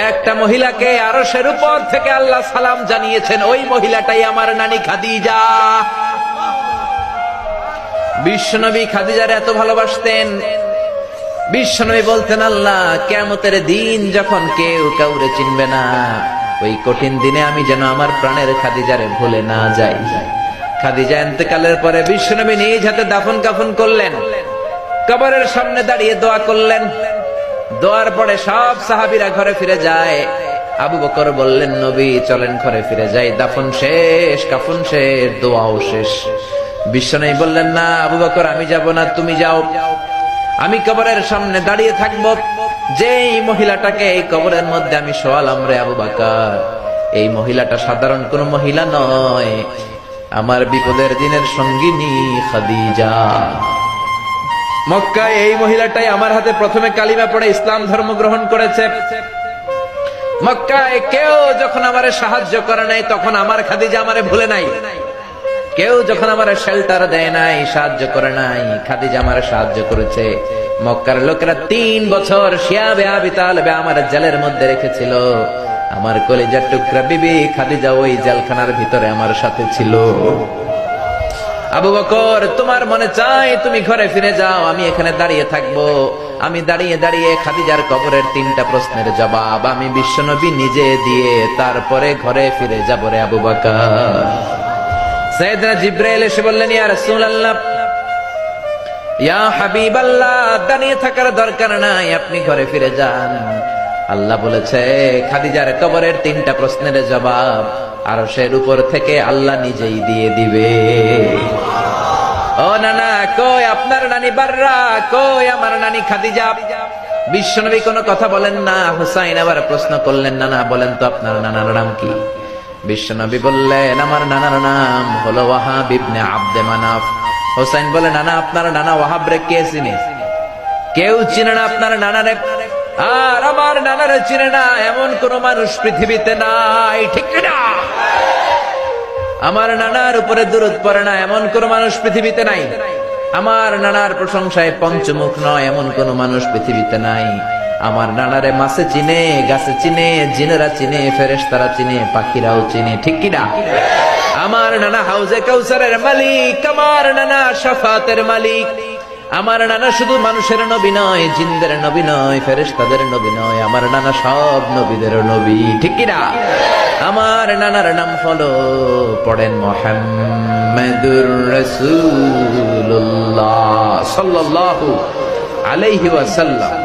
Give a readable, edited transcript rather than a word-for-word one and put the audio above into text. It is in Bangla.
একটা মহিলাকে আরশের উপর থেকে আল্লাহ সালাম জানিয়েছেন, ওই মহিলাটাই আমার নানি খাদিজা। বিশ্বনবী খাদিজার এত ভালোবাসতেন, বিশ্বনবী বলতেন, আল্লাহ কিয়ামতের দিন যখন কেউ কাউরে চিনবে না, ওই কঠিন দিনে আমি যেন আমার প্রাণের খাদিজারে ভুলে না যাই। খাদিজা ইন্তেকালের পরে বিশ্বনবী নিজ হাতে দাফন কাফন করলেন, কবরের সামনে দাঁড়িয়ে দোয়া করলেন। দোয়ার পরে সব সাহাবীরা ঘরে ফিরে যায়। আবু বকর বললেন, নবী চলেন ঘরে ফিরে যাই, দাফন শেষ, কাফন শেষ, দোয়াও শেষ। বিশ্বনবী বললেন, না আবু বকর, আমি যাব না, তুমি যাও, আমি কবরের সামনে দাঁড়িয়ে থাকবো। যেই মহিলাটাকে এই কবরের মধ্যে আমি শোয়ালাম রে আবু বকর, এই মহিলাটা সাধারণ কোন মহিলা নয়, আমার বিপদের দিনের সঙ্গিনী খাদিজা। মক্কায় এই মহিলাটাই আমার হাতে প্রথমে কালিমা পড়ে ইসলাম ধর্ম গ্রহণ করেছে। মক্কায় কেউ যখন আমারে সাহায্য করে নাই, তখন আমার খাদিজা আমারে ভুলে নাই। কেউ যখন আমার শেল্টার দেয় নাই, সাহায্য করে নাই, খাদিজা আমার সাহায্য করেছে। মক্কার লোকেরা 3 বছর শিয়াবে আবি তালেবে আমার জেলের মধ্যে রেখেছিল। আমার কলিজার টুকরা বিবি খাদিজা ওই জেলখানার ভিতরে আমার সাথে ছিল। আবু বকর, তোমার মনে চাই তুমি ঘরে ফিরে যাও, আমি এখানে দাঁড়িয়ে থাকবো। আমি দাঁড়িয়ে দাঁড়িয়ে খাদিজার কবরের 3টা প্রশ্নের জবাব আমি বিশ্বনবী নিজে দিয়ে তারপরে ঘরে ফিরে যাব রে আবু বকর। সাইয়েদনা জিবরাইল এসে বললেন, ইয়া রাসূলুল্লাহ, ইয়া হাবিবাল্লাহ, দাঁড়িয়ে থাকার দরকার নাই, আপনি ঘরে ফিরে যান। আল্লাহ বলেছে খাদিজার কবরের 3টা প্রশ্নের জবাব আরশের উপর থেকে আল্লাহ নিজেই দিয়ে দিবে। ও নানা, কই আপনার নানি বাররা, কই আমার নানি খাদিজা? বিশ্বনবী কোনো কথা বলেন না। হুসাইন আবার প্রশ্ন করলেন, নানা বলেন তো আপনার নানার নাম কি? বিশ্বনবী বললেন, আমার নানার নাম হলো ওয়াহাব ইবনে আব্দে মানাফ। হুসাইন বলে, নানা আপনার নানা ওয়াহাব রে কে চিনে? কেউ চিনে না আপনার নানারে। আর আমার নানারে চিনে না এমন কোন মানুষ পৃথিবীতে নাই, ঠিক না? আমার নানার উপরে দুরূদ পড়ে না এমন কোন মানুষ পৃথিবীতে নাই। আমার নানার প্রশংসায় পঞ্চমুখ নয় এমন কোন মানুষ পৃথিবীতে নাই। আমার নানারে মাছে চিনে, গাছে চিনে, জিনেরা চিনে, ফেরেশতারা চিনে, পাখিরাও চিনে, ঠিক কিনা? আমার নানা হাউজে কাউসারের মালিক, আমার নানা শাফাতের মালিক। আমার নানা শুধু মানুষের নবী নয়, জিনদের নবী নয়, ফেরেশতাদের নবী নয়, আমার নানা সব নবীদের নবী, ঠিক কিনা? আমার নানার নাম হলো, পড়েন, মুহাম্মাদুর রাসূলুল্লাহ সাল্লাল্লাহু আলাইহি ওয়াসাল্লাম।